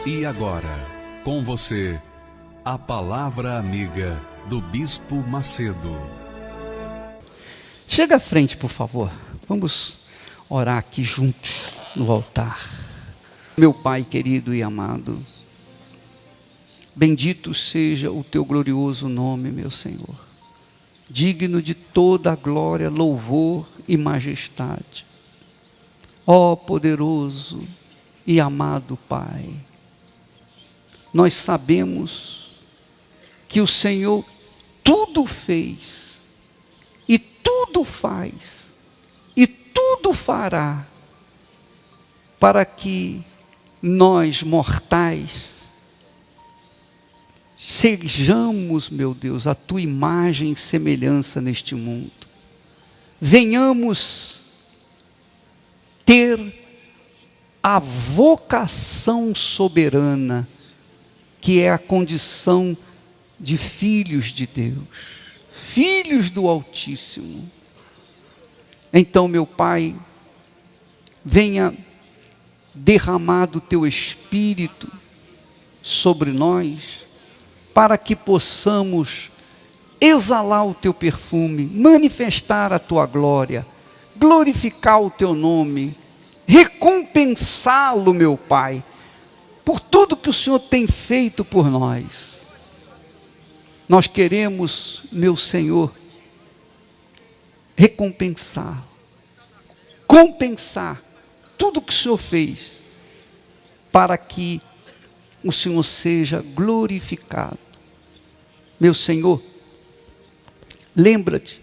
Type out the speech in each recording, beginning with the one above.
E agora, com você, a Palavra Amiga do Bispo Macedo. Chega à frente, por favor. Vamos orar aqui juntos no altar. Meu Pai querido e amado, bendito seja o teu glorioso nome, meu Senhor. Digno de toda a glória, louvor e majestade. Ó poderoso e amado Pai, nós sabemos que o Senhor tudo fez, e tudo faz, e tudo fará, para que nós mortais sejamos, meu Deus, a tua imagem e semelhança neste mundo. Venhamos ter a vocação soberana, que é a condição de filhos de Deus, filhos do Altíssimo. Então, meu Pai, venha derramar do teu Espírito sobre nós, para que possamos exalar o teu perfume, manifestar a tua glória, glorificar o teu nome, recompensá-lo, meu Pai, por tudo que o Senhor tem feito por nós. Nós queremos, meu Senhor, recompensar, compensar tudo que o Senhor fez, para que o Senhor seja glorificado. Meu Senhor, lembra-te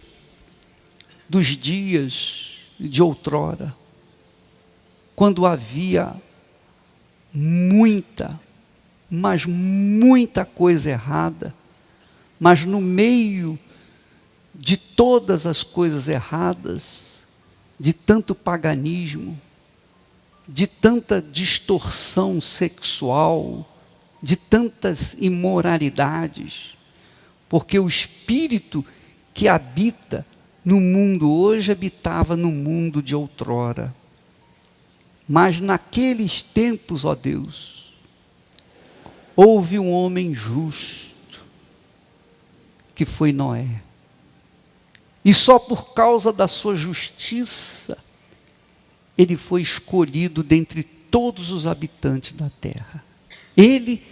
dos dias de outrora, quando havia muita, mas muita coisa errada, mas no meio de todas as coisas erradas, de tanto paganismo, de tanta distorção sexual, de tantas imoralidades, porque o espírito que habita no mundo hoje habitava no mundo de outrora. Mas naqueles tempos, ó Deus, houve um homem justo, que foi Noé. E só por causa da sua justiça, ele foi escolhido dentre todos os habitantes da terra. Ele,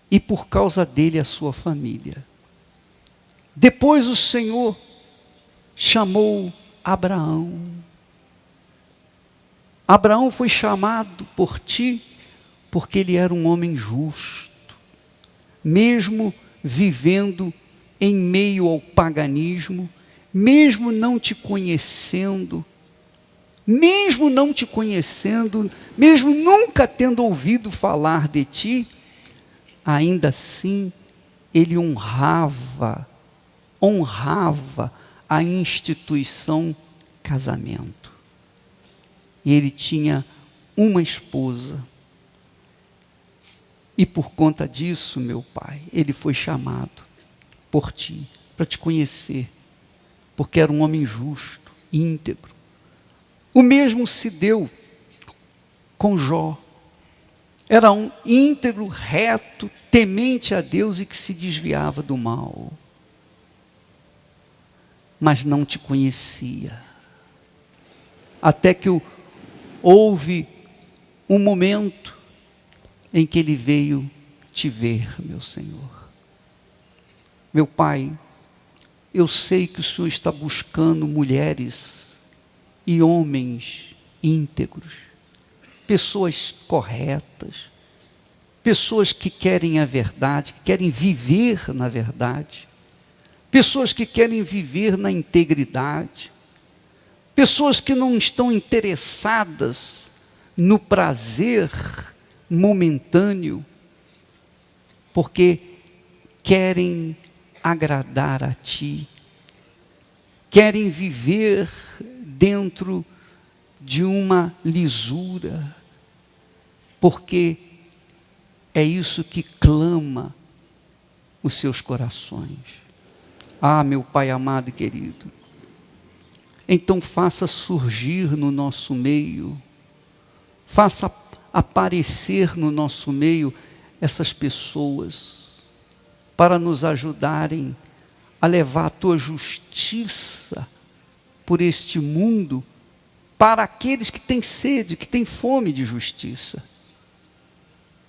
e por causa dele a sua família. Depois o Senhor chamou Abraão. Abraão foi chamado por ti, porque ele era um homem justo, mesmo vivendo em meio ao paganismo, mesmo não te conhecendo, mesmo nunca tendo ouvido falar de ti, ainda assim ele honrava a instituição casamento. E ele tinha uma esposa. E por conta disso, meu Pai, ele foi chamado por ti, para te conhecer, porque era um homem justo, íntegro. O mesmo se deu com Jó. Era um íntegro, reto, temente a Deus e que se desviava do mal. Mas não te conhecia. Até que houve um momento em que ele veio te ver, meu Senhor. Meu Pai, eu sei que o Senhor está buscando mulheres e homens íntegros, pessoas corretas, pessoas que querem a verdade, que querem viver na verdade, pessoas que querem viver na integridade, pessoas que não estão interessadas no prazer momentâneo, porque querem agradar a ti, querem viver dentro de uma lisura, porque é isso que clama os seus corações. Ah, meu Pai amado e querido, então faça surgir no nosso meio, faça aparecer no nosso meio essas pessoas, para nos ajudarem a levar a tua justiça por este mundo, para aqueles que têm sede, que têm fome de justiça.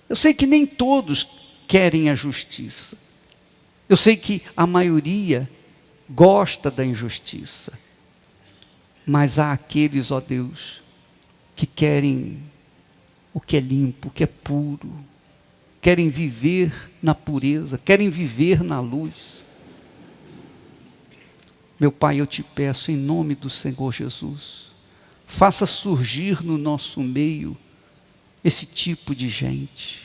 Eu sei que nem todos querem a justiça. Eu sei que a maioria gosta da injustiça. Mas há aqueles, ó Deus, que querem o que é limpo, o que é puro, querem viver na pureza, querem viver na luz. Meu Pai, eu te peço em nome do Senhor Jesus, faça surgir no nosso meio esse tipo de gente.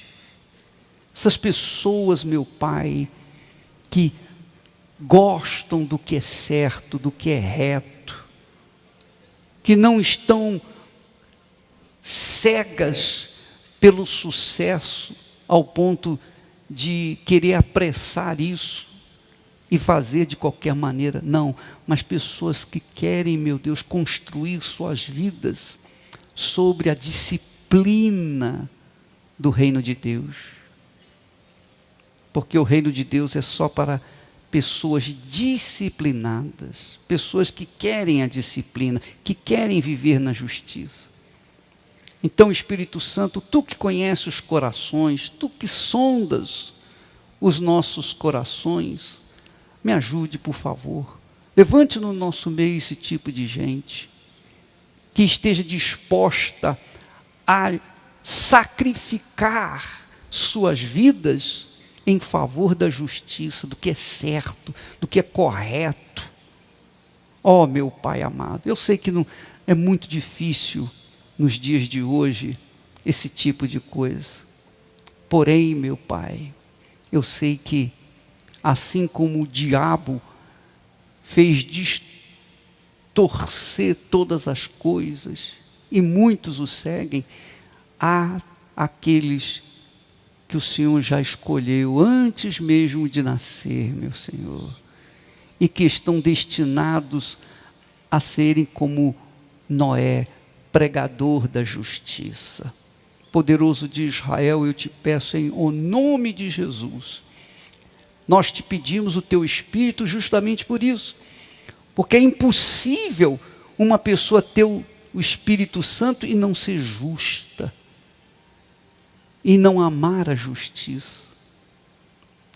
Essas pessoas, meu Pai, que gostam do que é certo, do que é reto, que não estão cegas pelo sucesso ao ponto de querer apressar isso e fazer de qualquer maneira. Não, mas pessoas que querem, meu Deus, construir suas vidas sobre a disciplina do reino de Deus. Porque o reino de Deus é só para pessoas disciplinadas, pessoas que querem a disciplina, que querem viver na justiça. Então, Espírito Santo, tu que conheces os corações, tu que sondas os nossos corações, me ajude, por favor. Levante no nosso meio esse tipo de gente, que esteja disposta a sacrificar suas vidas em favor da justiça, do que é certo, do que é correto. Ó, meu Pai amado, eu sei que não é muito difícil nos dias de hoje esse tipo de coisa. Porém, meu Pai, eu sei que assim como o diabo fez distorcer todas as coisas e muitos o seguem, há aqueles que o Senhor já escolheu antes mesmo de nascer, meu Senhor, e que estão destinados a serem como Noé, pregador da justiça. Poderoso de Israel, eu te peço em o nome de Jesus, nós te pedimos o teu Espírito justamente por isso, porque é impossível uma pessoa ter o Espírito Santo e não ser justa, e não amar a justiça.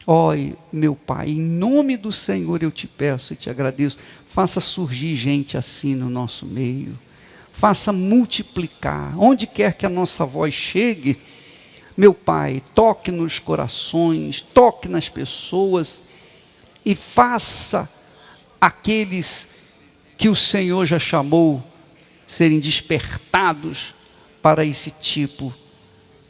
Ó, meu Pai, em nome do Senhor eu te peço e te agradeço, faça surgir gente assim no nosso meio, faça multiplicar, onde quer que a nossa voz chegue, meu Pai, toque nos corações, toque nas pessoas, e faça aqueles que o Senhor já chamou serem despertados para esse tipo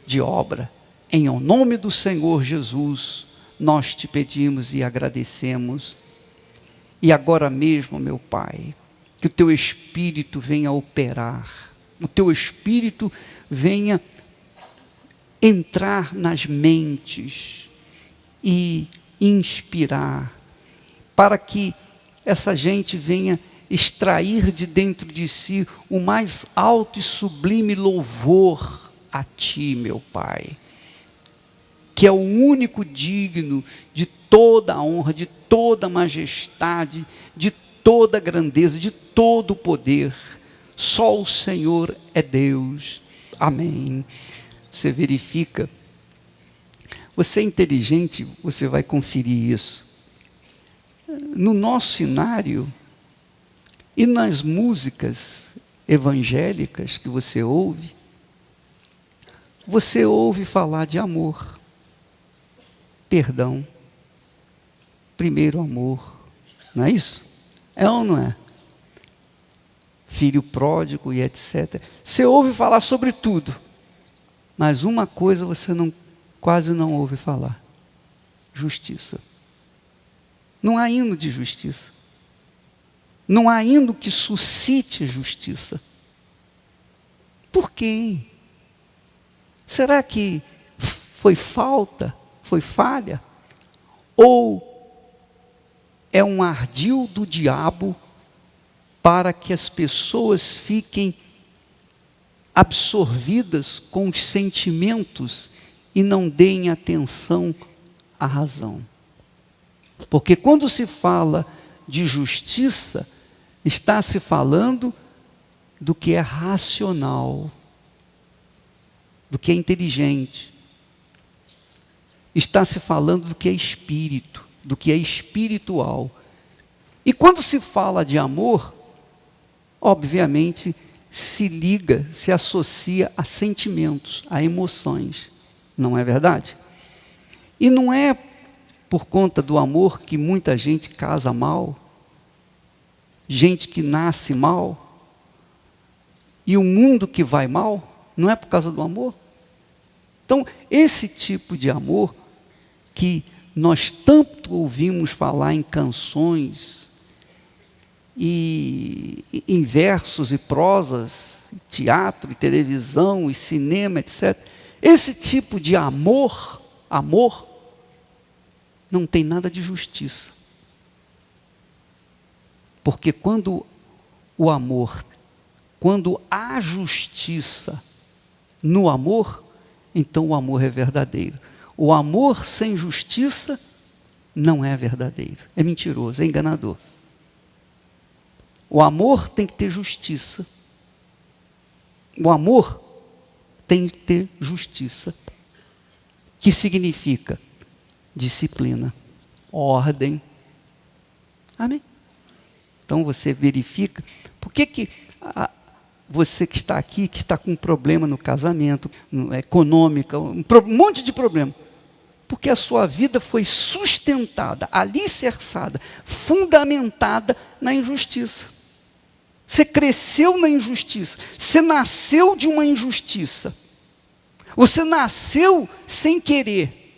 de obra. Em nome do Senhor Jesus, nós te pedimos e agradecemos. E agora mesmo, meu Pai, que o teu Espírito venha operar, o teu Espírito venha entrar nas mentes e inspirar, para que essa gente venha extrair de dentro de si o mais alto e sublime louvor a ti, meu Pai, que é o único digno de toda a honra, de toda a majestade, de toda a grandeza, de todo o poder. Só o Senhor é Deus. Amém. Você verifica, você é inteligente, você vai conferir isso. No nosso cenário e nas músicas evangélicas que você ouve falar de amor, perdão, primeiro amor, não é isso? É ou não é? Filho pródigo e etc. Você ouve falar sobre tudo, mas uma coisa você quase não ouve falar: justiça. Não há hino de justiça. Não há hino que suscite justiça. Por quê? Será que foi falta? Foi falha? Ou é um ardil do diabo para que as pessoas fiquem absorvidas com os sentimentos e não deem atenção à razão. Porque quando se fala de justiça, está se falando do que é racional, do que é inteligente. Está se falando do que é espírito, do que é espiritual. E quando se fala de amor, obviamente se liga, se associa a sentimentos, a emoções. Não é verdade? E não é por conta do amor que muita gente casa mal, gente que nasce mal, e o mundo que vai mal, não é por causa do amor? Então, esse tipo de amor que nós tanto ouvimos falar em canções, e em versos e prosas, teatro e televisão e cinema, etc. Esse tipo de amor não tem nada de justiça. Porque quando há justiça no amor, então o amor é verdadeiro. O amor sem justiça não é verdadeiro, é mentiroso, é enganador. O amor tem que ter justiça. O amor tem que ter justiça. Que significa disciplina, ordem. Amém? Então você verifica. Por que você que está aqui, que está com um problema no casamento, econômico, um monte de problema? Porque a sua vida foi sustentada, alicerçada, fundamentada na injustiça. Você cresceu na injustiça. Você nasceu de uma injustiça. Você nasceu sem querer.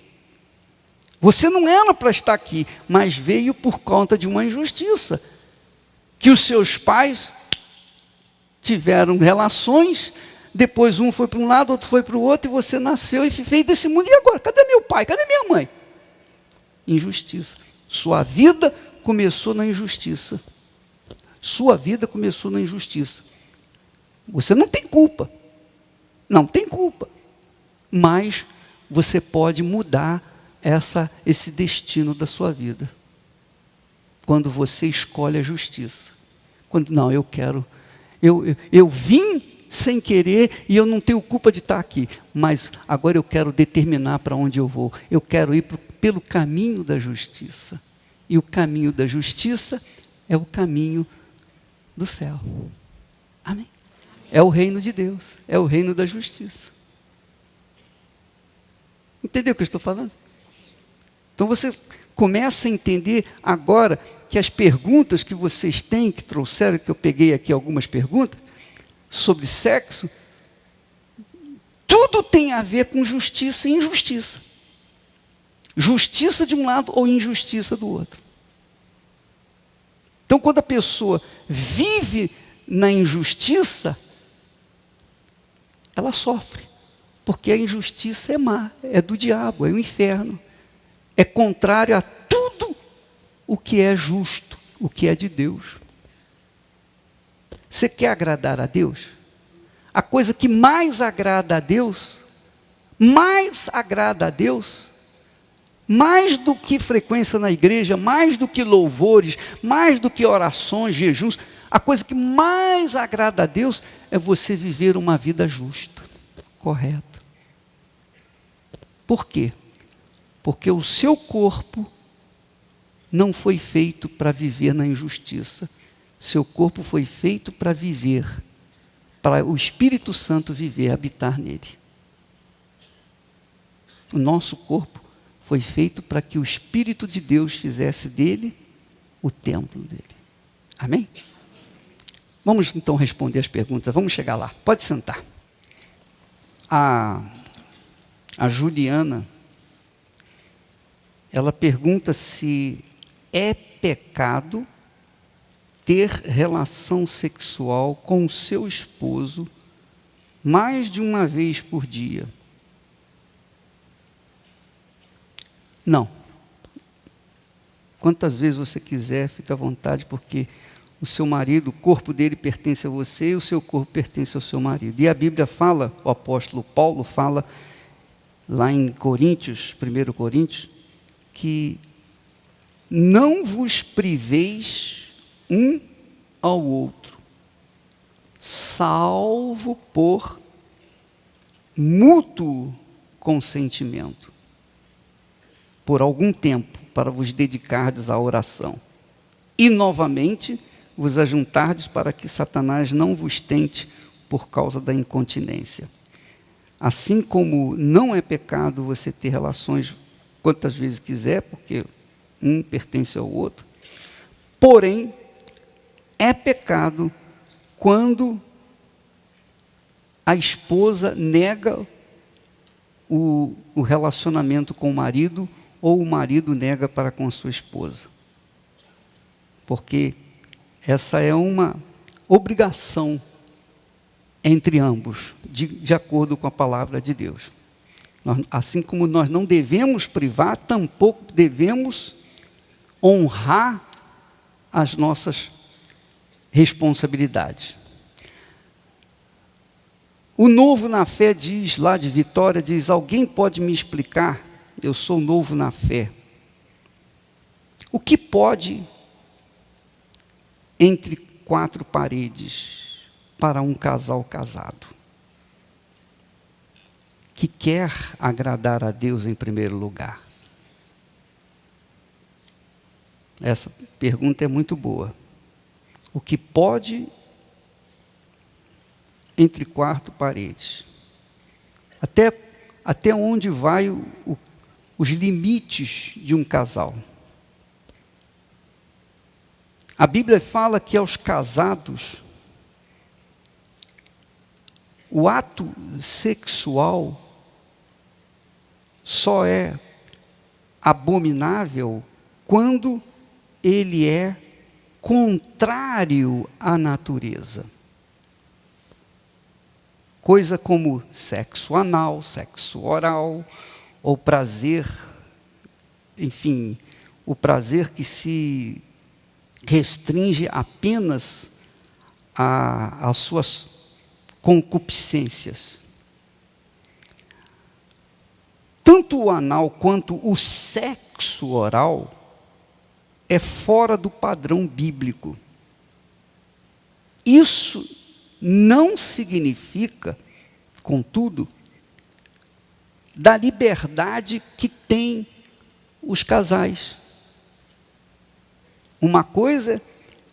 Você não era para estar aqui, mas veio por conta de uma injustiça. Que os seus pais tiveram relações, depois um foi para um lado, outro foi para o outro, e você nasceu e fez desse mundo. E agora? Cadê meu pai? Cadê minha mãe? Injustiça. Sua vida começou na injustiça. Sua vida começou na injustiça. Você não tem culpa. Não tem culpa. Mas você pode mudar esse destino da sua vida. Quando você escolhe a justiça. Eu vim sem querer e eu não tenho culpa de estar aqui. Mas agora eu quero determinar para onde eu vou. Eu quero ir pelo caminho da justiça. E o caminho da justiça é o caminho do céu. Amém? É o reino de Deus, é o reino da justiça. Entendeu o que eu estou falando? Então você começa a entender agora que as perguntas que vocês têm, que trouxeram, que eu peguei aqui algumas perguntas, sobre sexo, tudo tem a ver com justiça e injustiça. Justiça de um lado ou injustiça do outro. Então, quando a pessoa vive na injustiça, ela sofre. Porque a injustiça é má, é do diabo, é o inferno. É contrário a tudo o que é justo, o que é de Deus. Você quer agradar a Deus? A coisa que mais agrada a Deus, mais do que frequência na igreja, mais do que louvores, mais do que orações, jejuns, a coisa que mais agrada a Deus é você viver uma vida justa, correta. Por quê? Porque o seu corpo não foi feito para viver na injustiça. Seu corpo foi feito para viver, para o Espírito Santo viver, habitar nele. O nosso corpo foi feito para que o Espírito de Deus fizesse dele o templo dele. Amém? Vamos então responder as perguntas. Vamos chegar lá. Pode sentar. A Juliana, ela pergunta se é pecado ter relação sexual com o seu esposo mais de uma vez por dia. Não. Quantas vezes você quiser, fica à vontade, porque o seu marido, o corpo dele pertence a você e o seu corpo pertence ao seu marido. E a Bíblia fala, o apóstolo Paulo fala, lá em Coríntios, 1 Coríntios, que não vos priveis um ao outro, salvo por mútuo consentimento, por algum tempo, para vos dedicardes à oração. E novamente vos ajuntardes para que Satanás não vos tente por causa da incontinência. Assim como não é pecado você ter relações quantas vezes quiser, porque um pertence ao outro, porém, é pecado quando a esposa nega o relacionamento com o marido ou o marido nega para com a sua esposa. Porque essa é uma obrigação entre ambos, de acordo com a palavra de Deus. Assim como nós não devemos privar, tampouco devemos honrar as nossas responsabilidades. O novo na fé diz, lá de Vitória, diz: alguém pode me explicar? Eu sou novo na fé. O que pode entre quatro paredes para um casal casado, que quer agradar a Deus em primeiro lugar? Essa pergunta é muito boa. O que pode entre quatro paredes? Até onde vai os limites de um casal? A Bíblia fala que aos casados, o ato sexual só é abominável quando ele é contrário à natureza. Coisa como sexo anal, sexo oral, ou prazer, enfim, o prazer que se restringe apenas às suas concupiscências. Tanto o anal quanto o sexo oral é fora do padrão bíblico. Isso não significa, contudo, da liberdade que têm os casais. Uma coisa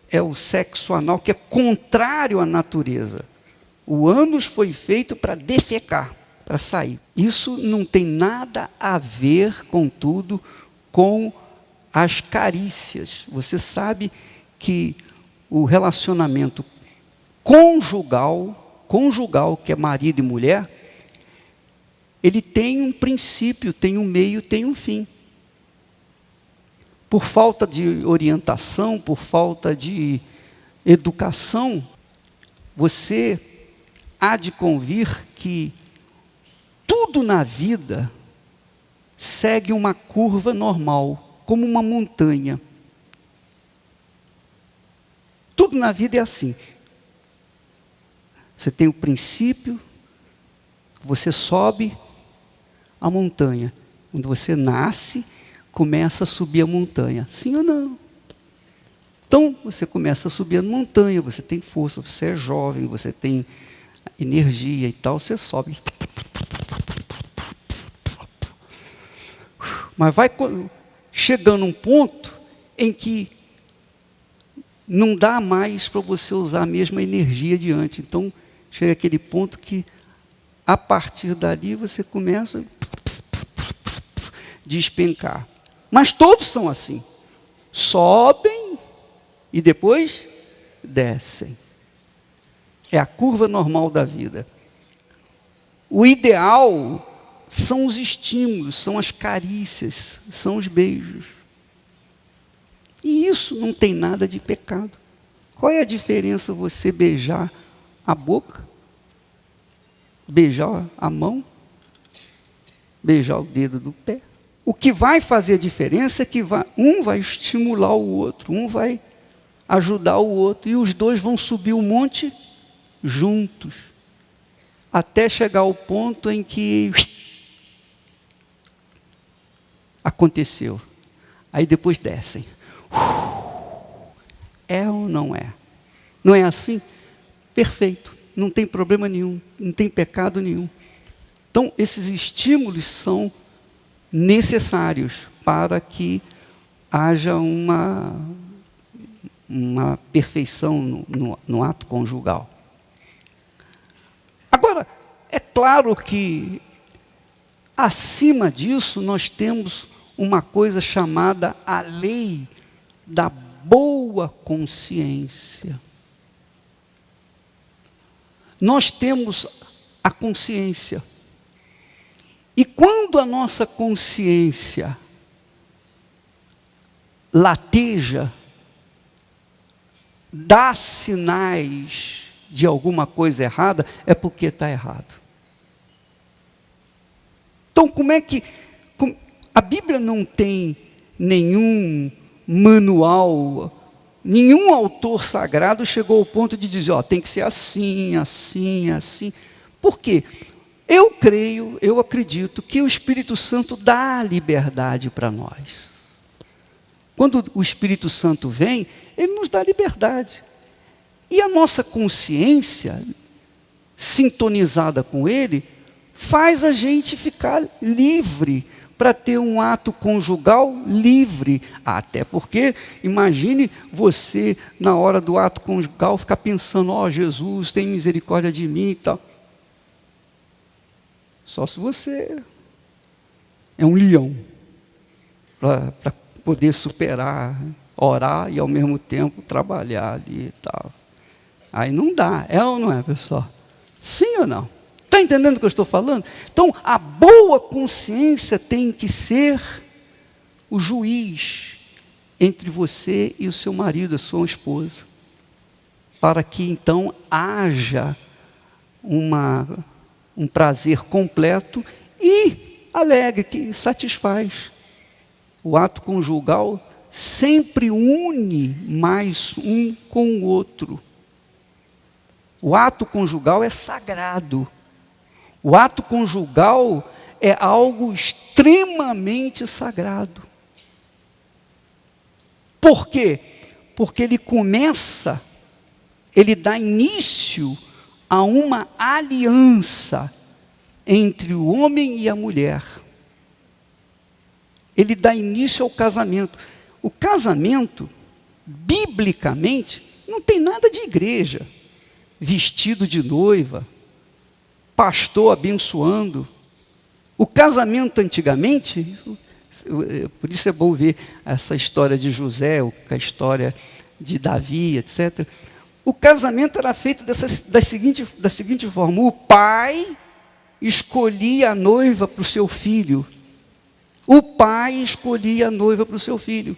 é o sexo anal, que é contrário à natureza. O ânus foi feito para defecar, para sair. Isso não tem nada a ver, contudo, com as carícias. Você sabe que o relacionamento conjugal, que é marido e mulher, ele tem um princípio, tem um meio, tem um fim. Por falta de orientação, por falta de educação, você há de convir que tudo na vida segue uma curva normal, como uma montanha. Tudo na vida é assim. Você tem o princípio, você sobe a montanha. Quando você nasce, começa a subir a montanha. Sim ou não? Então, você começa a subir a montanha, você tem força, você é jovem, você tem energia e tal, você sobe. Mas vai chegando um ponto em que não dá mais para você usar a mesma energia adiante. Então, chega aquele ponto que, a partir dali, você começa a despencar. Mas todos são assim. Sobem e depois descem. É a curva normal da vida. O ideal são os estímulos, são as carícias, são os beijos. E isso não tem nada de pecado. Qual é a diferença você beijar a boca, beijar a mão, beijar o dedo do pé? O que vai fazer a diferença é que um vai estimular o outro, um vai ajudar o outro. E os dois vão subir o monte juntos, até chegar ao ponto em que aconteceu. Aí depois descem. É ou não é? Não é assim? Perfeito. Não tem problema nenhum. Não tem pecado nenhum. Então, esses estímulos são necessários para que haja uma perfeição no ato conjugal. Agora, é claro que, acima disso, nós temos uma coisa chamada a lei da boa consciência. Nós temos a consciência. E quando a nossa consciência lateja, dá sinais de alguma coisa errada, é porque está errado. Então, a Bíblia não tem nenhum manual, nenhum autor sagrado chegou ao ponto de dizer, tem que ser assim, assim, assim. Por quê? Eu acredito que o Espírito Santo dá liberdade para nós. Quando o Espírito Santo vem, ele nos dá liberdade. E a nossa consciência, sintonizada com ele, faz a gente ficar livre para ter um ato conjugal livre. Até porque, imagine você, na hora do ato conjugal, ficar pensando, Jesus, tem misericórdia de mim e tal. Só se você é um leão, para poder superar, orar e ao mesmo tempo trabalhar ali e tal. Aí não dá, é ou não é, pessoal? Sim ou não? Está entendendo o que eu estou falando? Então, a boa consciência tem que ser o juiz entre você e o seu marido, a sua esposa, para que então haja um prazer completo e alegre, que satisfaz. O ato conjugal sempre une mais um com o outro. O ato conjugal é sagrado. O ato conjugal é algo extremamente sagrado. Por quê? Porque ele dá início a uma aliança entre o homem e a mulher. Ele dá início ao casamento. O casamento, biblicamente, não tem nada de igreja. Vestido de noiva, pastor abençoando. O casamento antigamente, por isso é bom ver essa história de José, a história de Davi, etc. O casamento era feito da seguinte forma: o pai escolhia a noiva para o seu filho. O pai escolhia a noiva para o seu filho.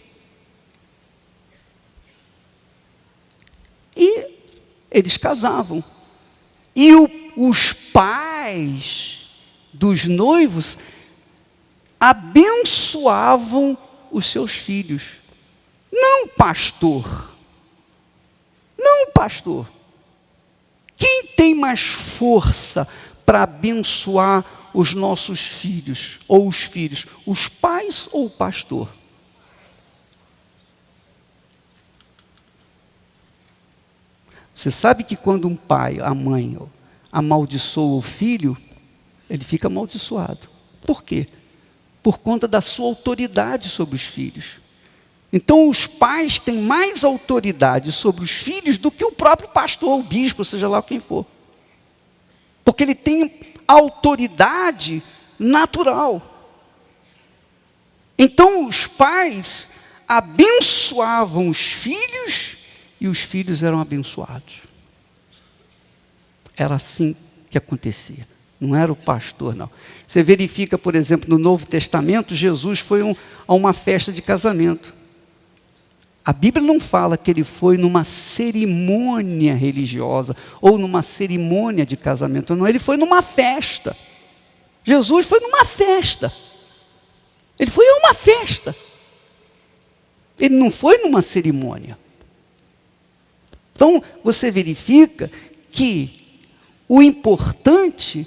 E eles casavam. E os pais dos noivos abençoavam os seus filhos. Não pastor. Não pastor. Quem tem mais força para abençoar os nossos filhos, ou os filhos? Os pais ou o pastor? Você sabe que quando um pai, a mãe, amaldiçoa o filho, ele fica amaldiçoado. Por quê? Por conta da sua autoridade sobre os filhos. Então os pais têm mais autoridade sobre os filhos do que o próprio pastor, o bispo, seja lá quem for. Porque ele tem autoridade natural. Então os pais abençoavam os filhos e os filhos eram abençoados. Era assim que acontecia. Não era o pastor, não. Você verifica, por exemplo, no Novo Testamento, Jesus foi a uma festa de casamento. A Bíblia não fala que ele foi numa cerimônia religiosa ou numa cerimônia de casamento, não. Ele foi numa festa. Jesus foi numa festa. Ele foi a uma festa. Ele não foi numa cerimônia. Então, você verifica que o importante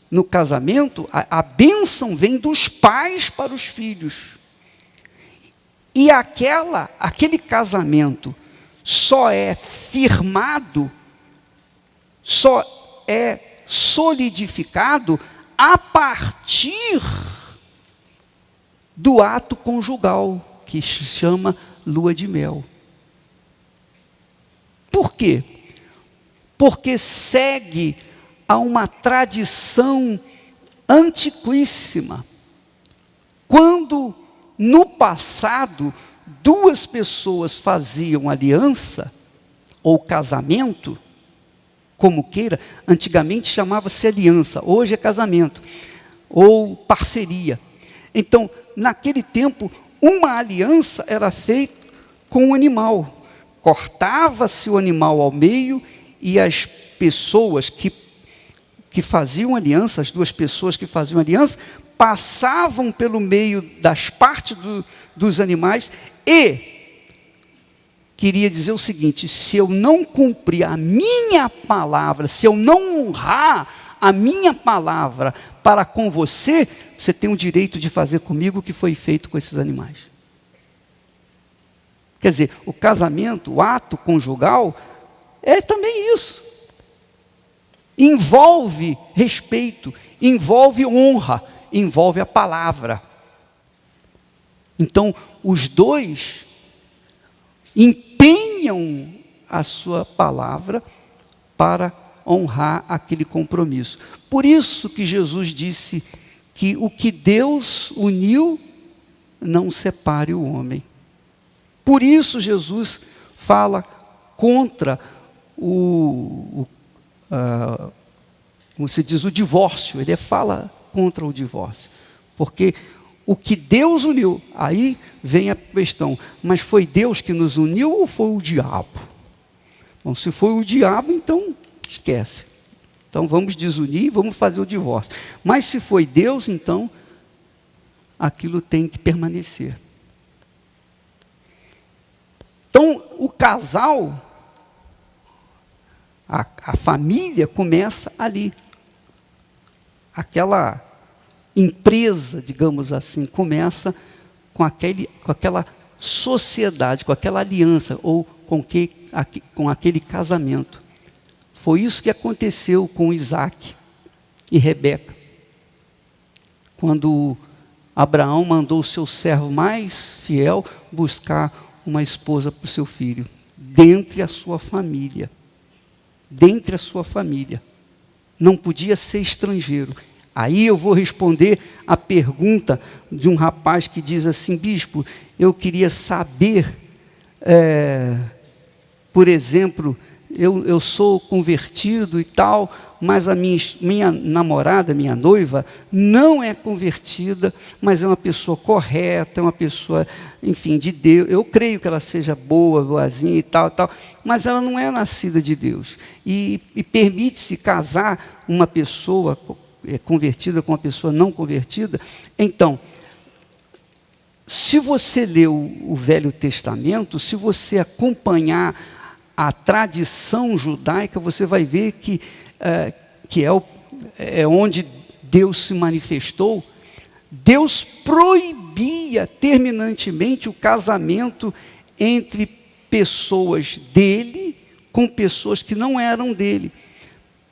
no casamento, a bênção vem dos pais para os filhos. E aquele casamento só é firmado, só é solidificado a partir do ato conjugal, que se chama lua de mel. Por quê? Porque segue a uma tradição antiquíssima. Quando, no passado, duas pessoas faziam aliança, ou casamento, como queira, antigamente chamava-se aliança, hoje é casamento, ou parceria. Então, naquele tempo, uma aliança era feita com um animal. Cortava-se o animal ao meio e as pessoas que faziam aliança, as duas pessoas que faziam aliança, passavam pelo meio das partes dos animais e queria dizer o seguinte: se eu não cumprir a minha palavra, se eu não honrar a minha palavra para com você, você tem o direito de fazer comigo o que foi feito com esses animais. Quer dizer, o casamento, o ato conjugal, é também isso. Envolve respeito, envolve honra, envolve a palavra. Então, os dois empenham a sua palavra para honrar aquele compromisso. Por isso que Jesus disse que o que Deus uniu, não separe o homem. Por isso Jesus fala contra como se diz, o divórcio. Ele fala contra o divórcio. Porque o que Deus uniu, aí vem a questão, mas foi Deus que nos uniu ou foi o diabo? Bom, se foi o diabo, então esquece. Então vamos desunir e vamos fazer o divórcio. Mas se foi Deus, então aquilo tem que permanecer. Então o casal, a família começa ali. Aquela empresa, digamos assim, começa com aquela sociedade, com aquela aliança, ou com aquele casamento. Foi isso que aconteceu com Isaac e Rebeca. Quando Abraão mandou o seu servo mais fiel buscar uma esposa para o seu filho, dentre a sua família. Dentre a sua família. Não podia ser estrangeiro. Aí eu vou responder a pergunta de um rapaz que diz assim: bispo, eu queria saber, por exemplo, eu sou convertido e tal, mas a minha namorada, minha noiva, não é convertida, mas é uma pessoa correta, é uma pessoa, enfim, de Deus. Eu creio que ela seja boazinha e tal, mas ela não é nascida de Deus. E permite-se casar uma pessoa convertida com uma pessoa não convertida. Então, se você ler o Velho Testamento, se você acompanhar a tradição judaica, você vai ver que é onde Deus se manifestou. Deus proibia terminantemente o casamento entre pessoas dele com pessoas que não eram dele,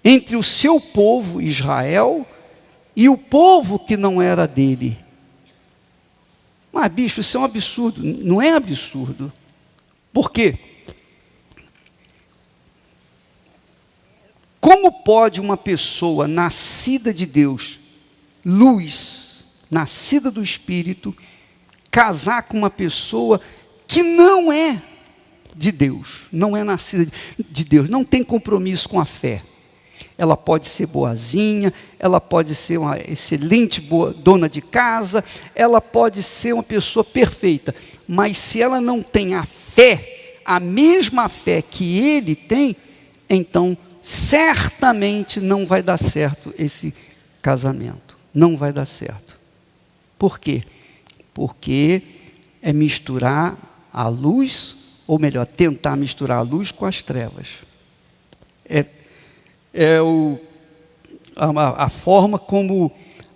entre o seu povo Israel e o povo que não era dele. Mas, bicho, isso é um absurdo. Não é absurdo. Por quê? Como pode uma pessoa nascida de Deus, luz, nascida do Espírito, casar com uma pessoa que não é de Deus, não é nascida de Deus, não tem compromisso com a fé? Ela pode ser boazinha, ela pode ser uma excelente dona de casa, ela pode ser uma pessoa perfeita, mas se ela não tem a fé, a mesma fé que ele tem, então certamente não vai dar certo esse casamento. Não vai dar certo. Por quê? Porque é misturar a luz ou melhor, tentar misturar a luz com as trevas. A forma como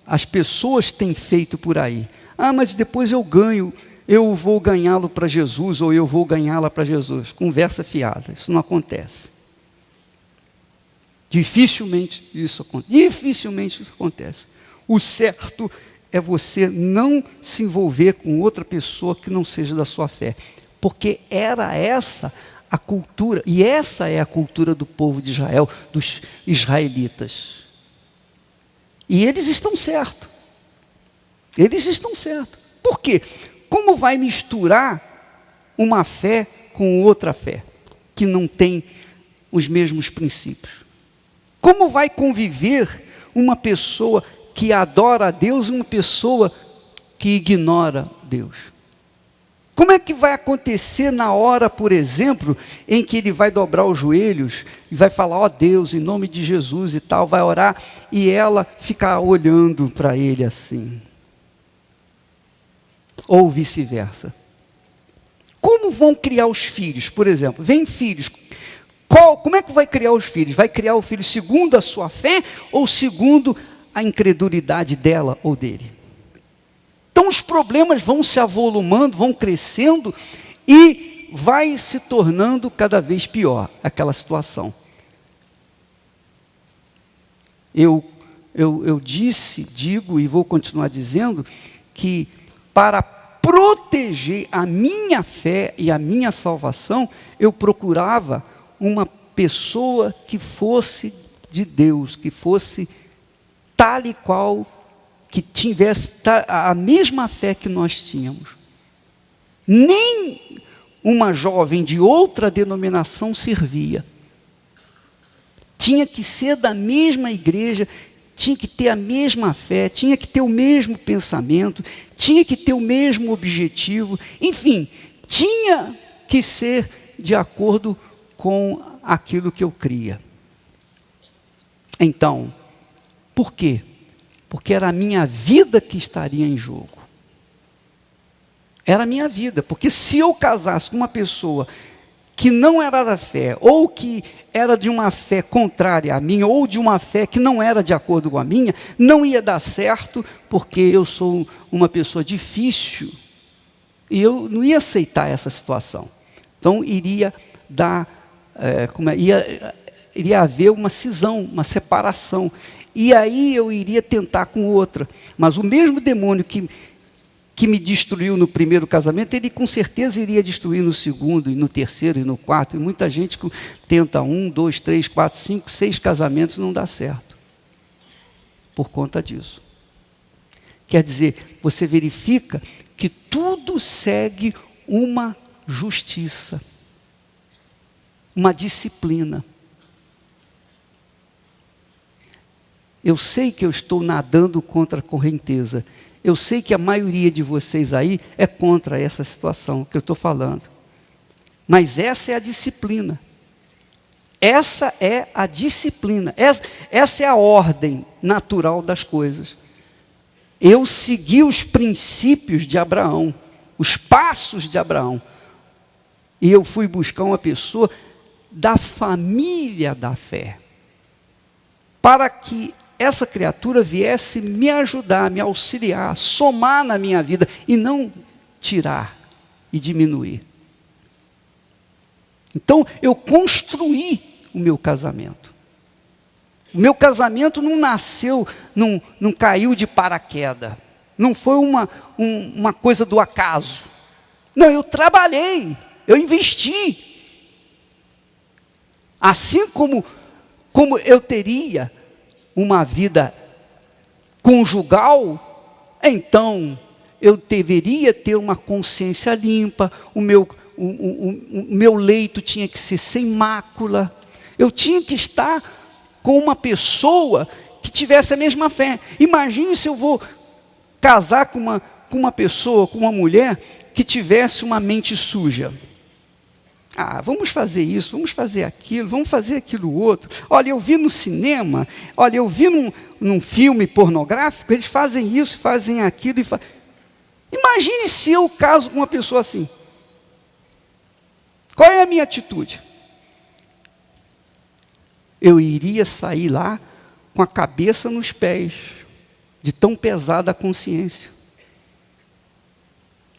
as pessoas têm feito por aí. Mas depois eu vou ganhá-lo para Jesus, ou eu vou ganhá-la para Jesus. Conversa fiada, isso não acontece. Dificilmente isso acontece. O certo é você não se envolver com outra pessoa que não seja da sua fé. Porque era essa a cultura, e essa é a cultura do povo de Israel, dos israelitas. E eles estão certos. Por quê? Como vai misturar uma fé com outra fé, que não tem os mesmos princípios? Como vai conviver uma pessoa que adora a Deus e uma pessoa que ignora Deus? Como é que vai acontecer na hora, por exemplo, em que ele vai dobrar os joelhos e vai falar, ó Deus, em nome de Jesus e tal, vai orar, e ela ficar olhando para ele assim? Ou vice-versa. Como vão criar os filhos, por exemplo? Vem filhos. Como é que vai criar os filhos? Vai criar o filho segundo a sua fé ou segundo a incredulidade dela ou dele? Então os problemas vão se avolumando, vão crescendo e vai se tornando cada vez pior aquela situação. Eu digo e vou continuar dizendo que para proteger a minha fé e a minha salvação, eu procurava uma pessoa que fosse de Deus, que fosse tal e qual, que tivesse a mesma fé que nós tínhamos. Nem uma jovem de outra denominação servia. Tinha que ser da mesma igreja, tinha que ter a mesma fé, tinha que ter o mesmo pensamento, tinha que ter o mesmo objetivo, enfim, tinha que ser de acordo com aquilo que eu cria. Então, por quê? Porque era a minha vida que estaria em jogo. Era a minha vida, porque se eu casasse com uma pessoa que não era da fé, ou que era de uma fé contrária à minha, ou de uma fé que não era de acordo com a minha, não ia dar certo, porque eu sou uma pessoa difícil, e eu não ia aceitar essa situação. Então, iria haver uma cisão, uma separação, e aí eu iria tentar com outra. Mas o mesmo demônio que me destruiu no primeiro casamento, ele com certeza iria destruir no segundo, e no terceiro, e no quarto. E muita gente que tenta 1, 2, 3, 4, 5, 6 casamentos, não dá certo. Por conta disso. Quer dizer, você verifica que tudo segue uma justiça, uma disciplina. Eu sei que eu estou nadando contra a correnteza. Eu sei que a maioria de vocês aí é contra essa situação que eu estou falando. Mas essa é a disciplina. Essa é a disciplina. Essa é a ordem natural das coisas. Eu segui os princípios de Abraão, os passos de Abraão. E eu fui buscar uma pessoa da família da fé, para que essa criatura viesse me ajudar, me auxiliar, somar na minha vida, e não tirar e diminuir. Então, eu construí o meu casamento. O meu casamento não nasceu, não caiu de paraquedas. Não foi uma coisa do acaso. Não, eu trabalhei, eu investi. Assim como eu teria uma vida conjugal, então eu deveria ter uma consciência limpa, o meu leito tinha que ser sem mácula, eu tinha que estar com uma pessoa que tivesse a mesma fé. Imagine se eu vou casar com uma pessoa, com uma mulher que tivesse uma mente suja. Vamos fazer isso, vamos fazer aquilo, vamos fazer aquilo outro. Olha, eu vi no cinema, olha, eu vi num filme pornográfico, eles fazem isso, fazem aquilo. Imagine se eu caso com uma pessoa assim. Qual é a minha atitude? Eu iria sair lá com a cabeça nos pés, de tão pesada a consciência.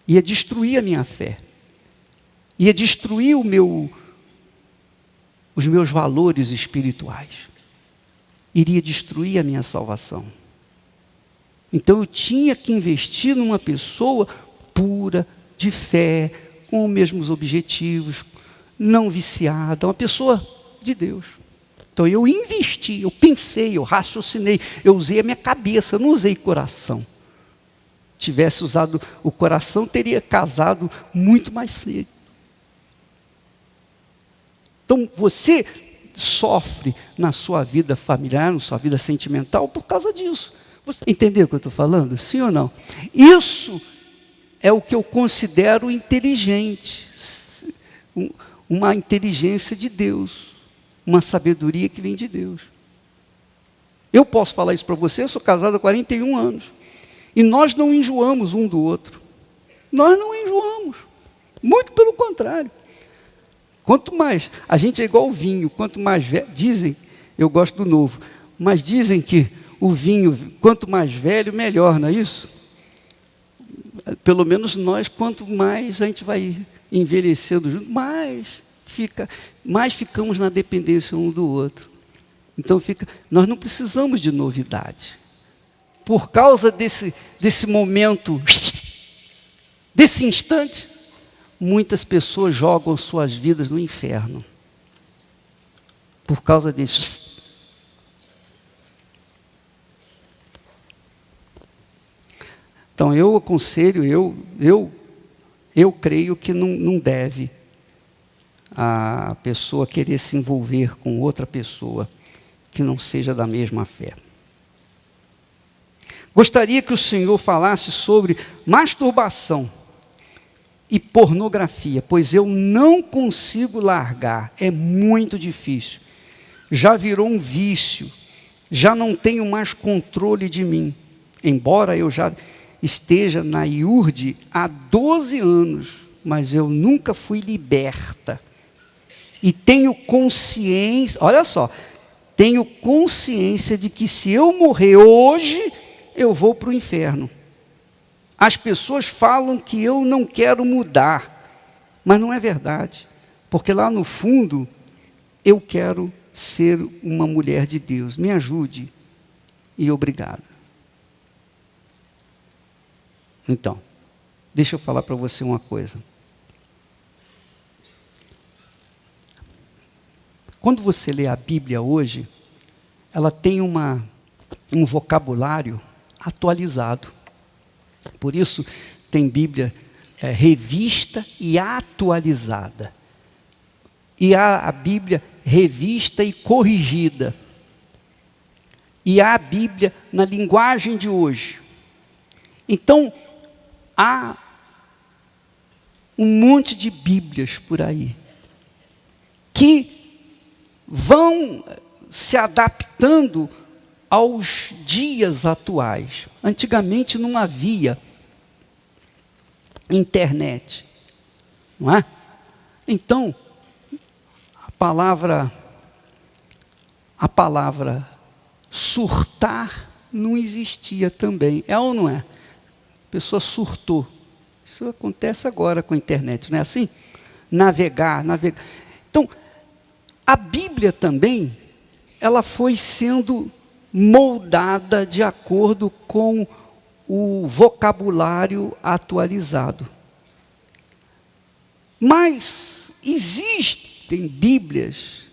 Ia destruir a minha fé. Ia destruir os meus valores espirituais. Iria destruir a minha salvação. Então eu tinha que investir numa pessoa pura, de fé, com os mesmos objetivos, não viciada, uma pessoa de Deus. Então eu investi, eu pensei, eu raciocinei, eu usei a minha cabeça, eu não usei coração. Tivesse usado o coração, teria casado muito mais cedo. Então você sofre na sua vida familiar, na sua vida sentimental, por causa disso. Você entendeu o que eu estou falando? Sim ou não? Isso é o que eu considero inteligente. Uma inteligência de Deus. Uma sabedoria que vem de Deus. Eu posso falar isso para você, eu sou casado há 41 anos. E nós não enjoamos um do outro. Nós não enjoamos. Muito pelo contrário. Quanto mais, a gente é igual o vinho, quanto mais velho, dizem, eu gosto do novo, mas dizem que o vinho, quanto mais velho, melhor, não é isso? Pelo menos nós, quanto mais a gente vai envelhecendo junto, mais ficamos na dependência um do outro. Então nós não precisamos de novidade. Por causa desse momento, desse instante, muitas pessoas jogam suas vidas no inferno. Por causa disso. Então eu aconselho, eu creio que não deve a pessoa querer se envolver com outra pessoa que não seja da mesma fé. Gostaria que o Senhor falasse sobre masturbação e pornografia, pois eu não consigo largar, é muito difícil. Já virou um vício, já não tenho mais controle de mim, embora eu já esteja na IURD há 12 anos, mas eu nunca fui liberta. E tenho consciência, olha só, tenho consciência de que se eu morrer hoje, eu vou para o inferno. As pessoas falam que eu não quero mudar, mas não é verdade, porque lá no fundo, eu quero ser uma mulher de Deus. Me ajude e obrigado. Então, deixa eu falar para você uma coisa. Quando você lê a Bíblia hoje, ela tem um vocabulário atualizado. Por isso, tem Bíblia revista e atualizada. E há a Bíblia revista e corrigida. E há a Bíblia na linguagem de hoje. Então, há um monte de Bíblias por aí que vão se adaptando aos dias atuais. Antigamente não havia internet, não é? Então, a palavra surtar não existia também, é ou não é? A pessoa surtou. Isso acontece agora com a internet, não é assim? Navegar. Então, a Bíblia também, ela foi sendo moldada de acordo com o vocabulário atualizado. Mas existem Bíblias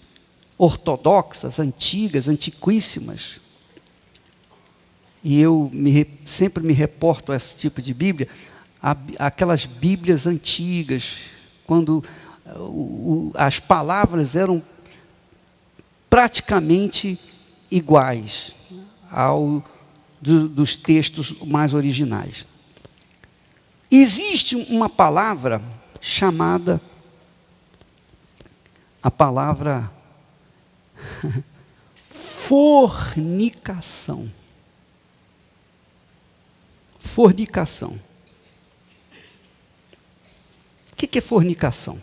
ortodoxas, antigas, antiquíssimas, e eu sempre me reporto a esse tipo de Bíblia, aquelas Bíblias antigas, quando as palavras eram praticamente iguais dos textos mais originais. Existe uma palavra chamada a palavra fornicação. Fornicação. O que é fornicação?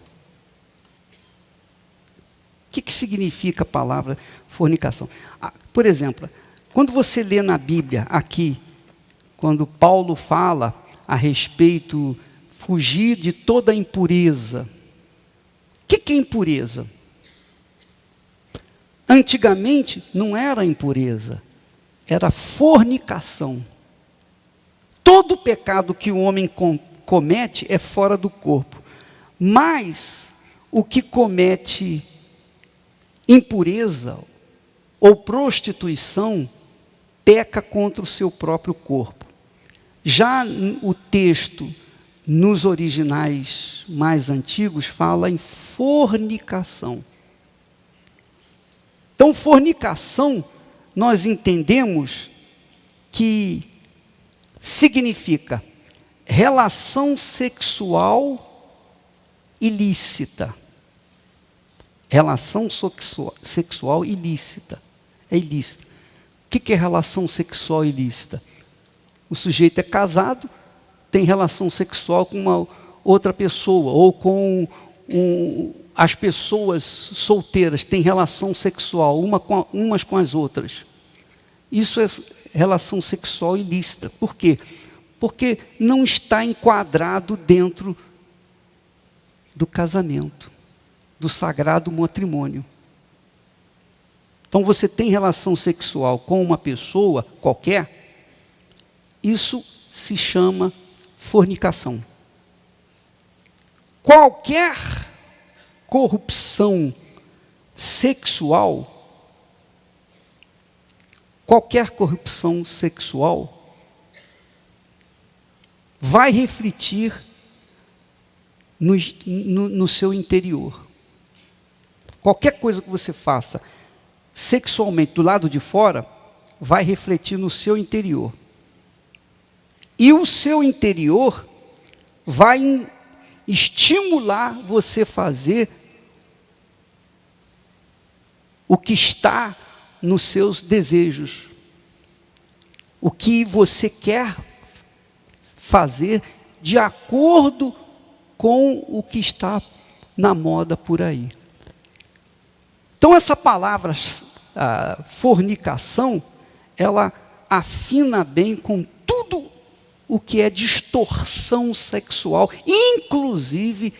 que significa a palavra fornicação? Por exemplo, quando você lê na Bíblia, aqui, quando Paulo fala a respeito fugir de toda impureza. O que é impureza? Antigamente não era impureza, era fornicação. Todo pecado que o homem comete é fora do corpo, mas o que comete impureza ou prostituição peca contra o seu próprio corpo. Já o texto nos originais mais antigos fala em fornicação. Então, fornicação, nós entendemos que significa relação sexual ilícita. Relação sexual ilícita. É ilícita. O que é relação sexual ilícita? O sujeito é casado, tem relação sexual com uma outra pessoa, ou com as pessoas solteiras têm relação sexual umas com as outras. Isso é relação sexual ilícita. Por quê? Porque não está enquadrado dentro do casamento, do sagrado matrimônio. Então você tem relação sexual com uma pessoa qualquer, isso se chama fornicação. Qualquer corrupção sexual, vai refletir no seu interior. Qualquer coisa que você faça sexualmente do lado de fora, vai refletir no seu interior. E o seu interior vai estimular você a fazer o que está nos seus desejos. O que você quer fazer de acordo com o que está na moda por aí. Então essa palavra fornicação, ela afina bem com tudo o que é distorção sexual, inclusive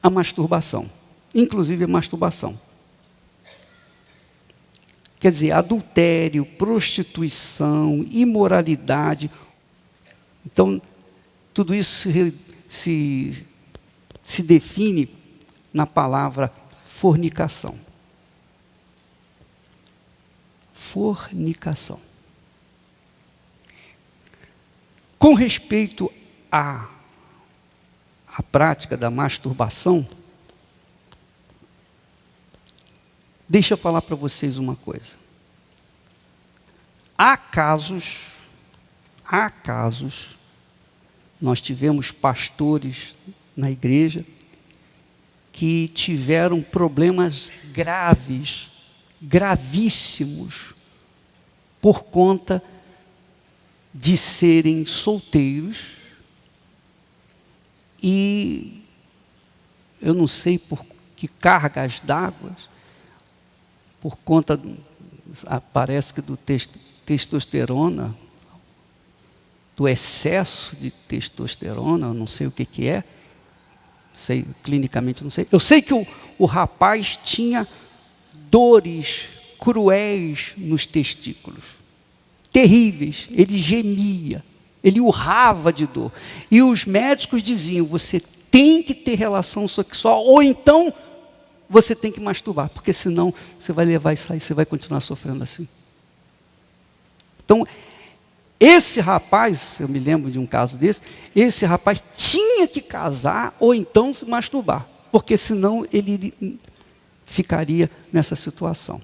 a masturbação. Quer dizer, adultério, prostituição, imoralidade. Então, tudo isso se define na palavra fornicação. Fornicação. Com respeito à prática da masturbação, deixa eu falar para vocês uma coisa. Há casos, nós tivemos pastores na igreja que tiveram problemas graves, gravíssimos, por conta de serem solteiros, e eu não sei por que cargas d'água, por conta, parece que do testosterona, do excesso de testosterona, eu não sei o que é, sei, clinicamente não sei. Eu sei que o rapaz tinha dores cruéis nos testículos, terríveis, ele gemia, ele urrava de dor. E os médicos diziam, você tem que ter relação sexual, ou então você tem que masturbar, porque senão você vai levar isso aí, você vai continuar sofrendo assim. Então, esse rapaz, eu me lembro de um caso desse, esse rapaz tinha que casar ou então se masturbar, porque senão ele ficaria nessa situação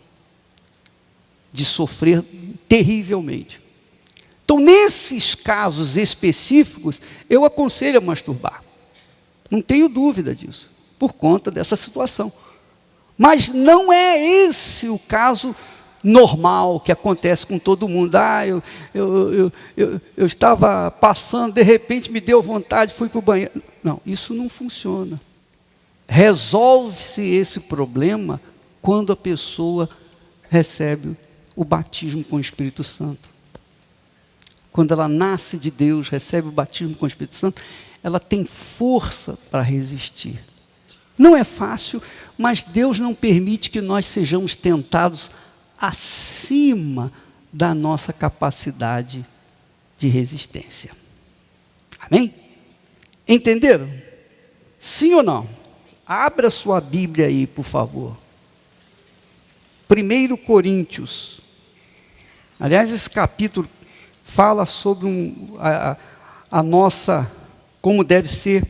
de sofrer terrivelmente. Então, nesses casos específicos, eu aconselho a masturbar. Não tenho dúvida disso, por conta dessa situação. Mas não é esse o caso normal que acontece com todo mundo. Eu estava passando, de repente me deu vontade, fui para o banheiro. Não, isso não funciona. resolve-se esse problema quando a pessoa recebe o batismo com o Espírito Santo. Quando ela nasce de Deus, recebe o batismo com o Espírito Santo, ela tem força para resistir. Não é fácil, mas Deus não permite que nós sejamos tentados acima da nossa capacidade de resistência. Amém? Entenderam? Sim ou não? Abra sua Bíblia aí, por favor. 1 Coríntios. Aliás, esse capítulo fala sobre a nossa, como deve ser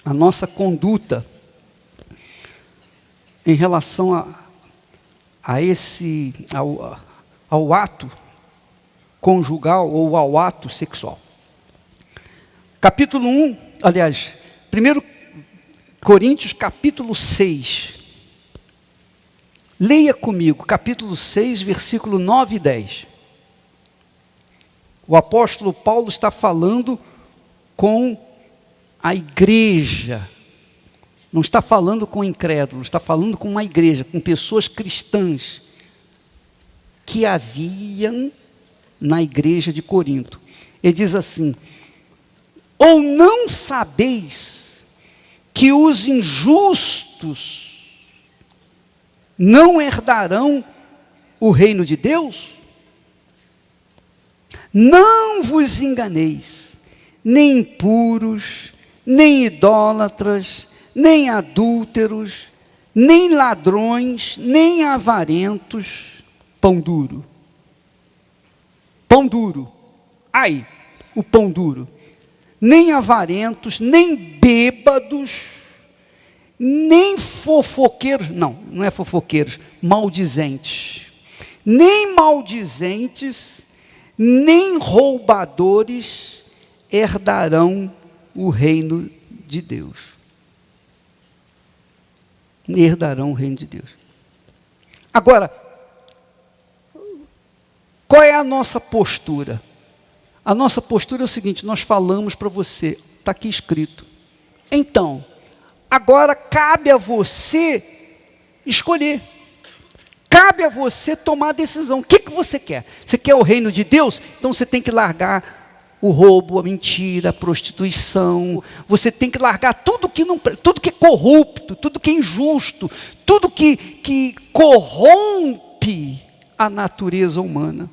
a nossa conduta em relação ao ato conjugal ou ao ato sexual. Capítulo 1, aliás, 1 Coríntios capítulo 6. Leia comigo, capítulo 6, versículo 9 e 10. O apóstolo Paulo está falando com a igreja. Não está falando com incrédulos, está falando com uma igreja, com pessoas cristãs que haviam na igreja de Corinto. Ele diz assim: ou não sabeis que os injustos não herdarão o reino de Deus? Não vos enganeis, nem impuros, nem idólatras, nem adúlteros, nem ladrões, nem avarentos, pão duro. Pão duro. Ai, o pão duro. Nem avarentos, nem bêbados, nem fofoqueiros, não é fofoqueiros, maldizentes. Nem maldizentes, nem roubadores herdarão o reino de Deus. Herdarão o reino de Deus. Agora, qual é a nossa postura? A nossa postura é o seguinte: nós falamos para você, está aqui escrito. Então, agora cabe a você escolher. Cabe a você tomar a decisão. O que você quer? Você quer o reino de Deus? Então você tem que largar o roubo, a mentira, a prostituição. Você tem que largar tudo que é corrupto, tudo que é injusto, tudo que corrompe a natureza humana.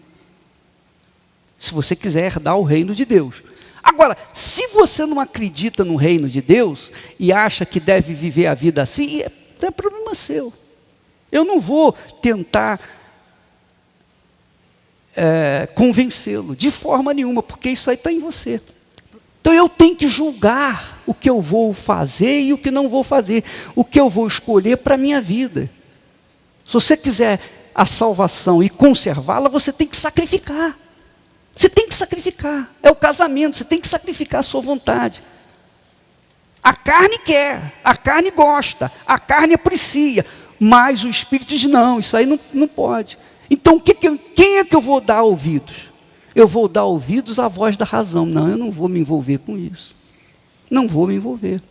Se você quiser herdar o reino de Deus. Agora, se você não acredita no reino de Deus e acha que deve viver a vida assim, é problema seu. Eu não vou tentar convencê-lo de forma nenhuma, porque isso aí está em você. Então eu tenho que julgar o que eu vou fazer e o que não vou fazer, o que eu vou escolher para a minha vida. Se você quiser a salvação e conservá-la, você tem que sacrificar. Você tem que sacrificar. É o casamento, você tem que sacrificar a sua vontade. A carne quer, a carne gosta, a carne aprecia, mas o Espírito diz: não, isso aí não pode. Então, quem é que eu vou dar ouvidos? Eu vou dar ouvidos à voz da razão. Não, eu não vou me envolver com isso. Não vou me envolver.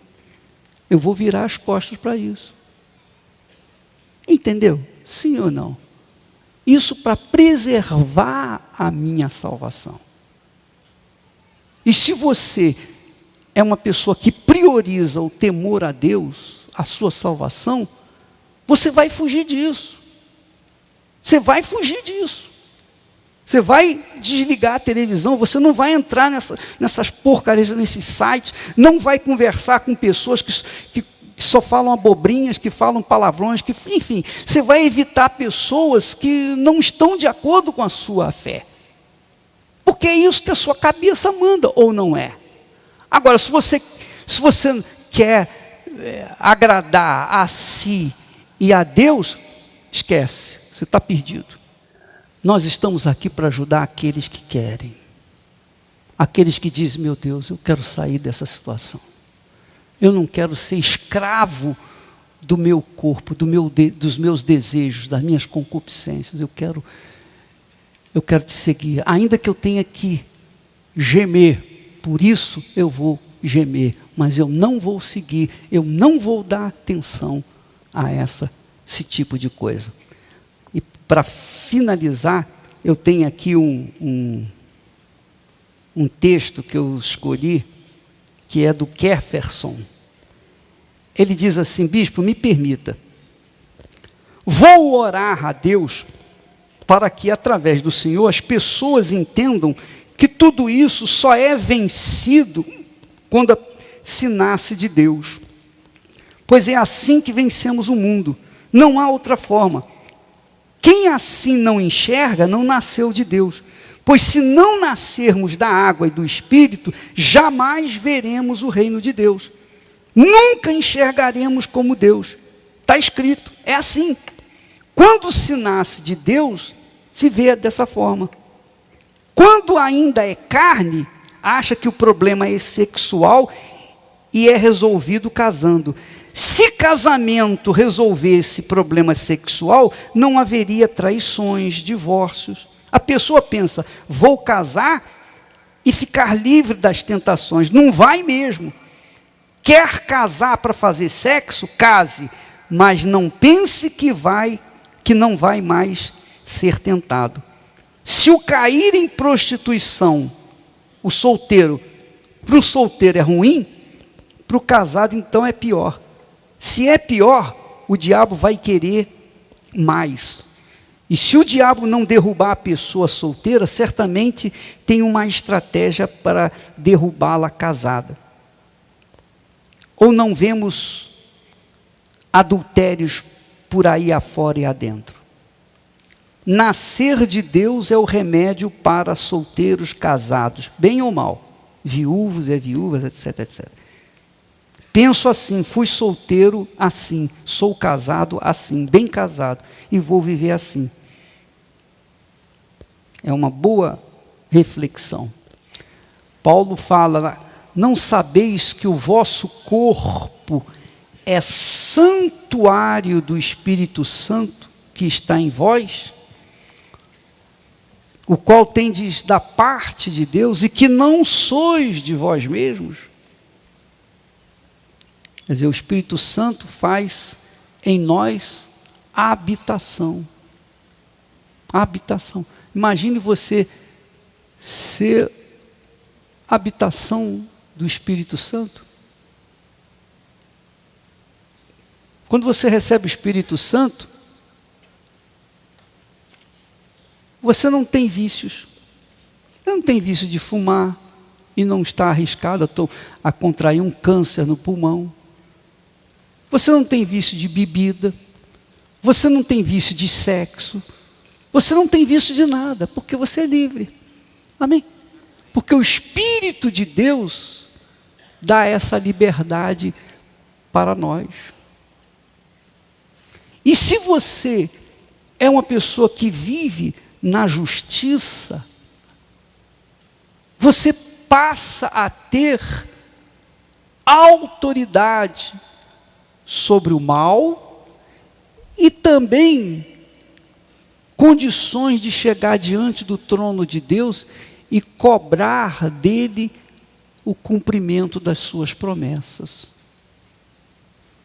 Eu vou virar as costas para isso. Entendeu? Sim ou não? Isso para preservar a minha salvação. E se você é uma pessoa que prioriza o temor a Deus, a sua salvação, você vai fugir disso. Você vai fugir disso. Você vai desligar a televisão, você não vai entrar nessas porcarias, nesses sites, não vai conversar com pessoas que só falam abobrinhas, que falam palavrões, enfim, você vai evitar pessoas que não estão de acordo com a sua fé. Porque é isso que a sua cabeça manda, ou não é? Agora, se você quer agradar a si e a Deus, esquece, você está perdido. Nós estamos aqui para ajudar aqueles que querem. Aqueles que dizem: meu Deus, eu quero sair dessa situação. Eu não quero ser escravo do meu corpo, dos meus desejos, das minhas concupiscências. Eu quero te seguir. Ainda que eu tenha que gemer, por isso eu vou gemer. mas eu não vou seguir, eu não vou dar atenção a esse tipo de coisa. E para finalizar, eu tenho aqui um texto que eu escolhi, que é do Jefferson. Ele diz assim: bispo, me permita, vou orar a Deus para que, através do Senhor, as pessoas entendam que tudo isso só é vencido quando se nasce de Deus. Pois é assim que vencemos o mundo. Não há outra forma. Quem assim não enxerga, não nasceu de Deus. Pois se não nascermos da água e do Espírito, jamais veremos o reino de Deus. Nunca enxergaremos como Deus. Está escrito, é assim. Quando se nasce de Deus, se vê dessa forma. Quando ainda é carne, acha que o problema é sexual e é resolvido casando. Se casamento resolvesse problema sexual, não haveria traições, divórcios. A pessoa pensa, vou casar e ficar livre das tentações. Não vai mesmo. Quer casar para fazer sexo? Case, mas não pense que não vai mais ser tentado. Se o cair em prostituição, para o solteiro é ruim, para o casado então é pior. Se é pior, o diabo vai querer mais. E se o diabo não derrubar a pessoa solteira, certamente tem uma estratégia para derrubá-la casada. Ou não vemos adultérios por aí afora e adentro. Nascer de Deus é o remédio para solteiros casados, bem ou mal, viúvos e viúvas, etc, etc. Penso assim, fui solteiro assim, sou casado assim, bem casado, e vou viver assim. É uma boa reflexão. Paulo fala, não sabeis que o vosso corpo é santuário do Espírito Santo que está em vós, o qual tendes da parte de Deus e que não sois de vós mesmos? Quer dizer, o Espírito Santo faz em nós a habitação. A habitação. Imagine você ser habitação do Espírito Santo. Quando você recebe o Espírito Santo, você não tem vícios. Você não tem vício de fumar e não está arriscado a contrair um câncer no pulmão. Você não tem vício de bebida. Você não tem vício de sexo. Você não tem vício de nada, porque você é livre. Amém? Porque o Espírito de Deus dá essa liberdade para nós. E se você é uma pessoa que vive na justiça, você passa a ter autoridade sobre o mal e também condições de chegar diante do trono de Deus e cobrar dele o cumprimento das suas promessas.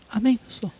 Amém, pessoal?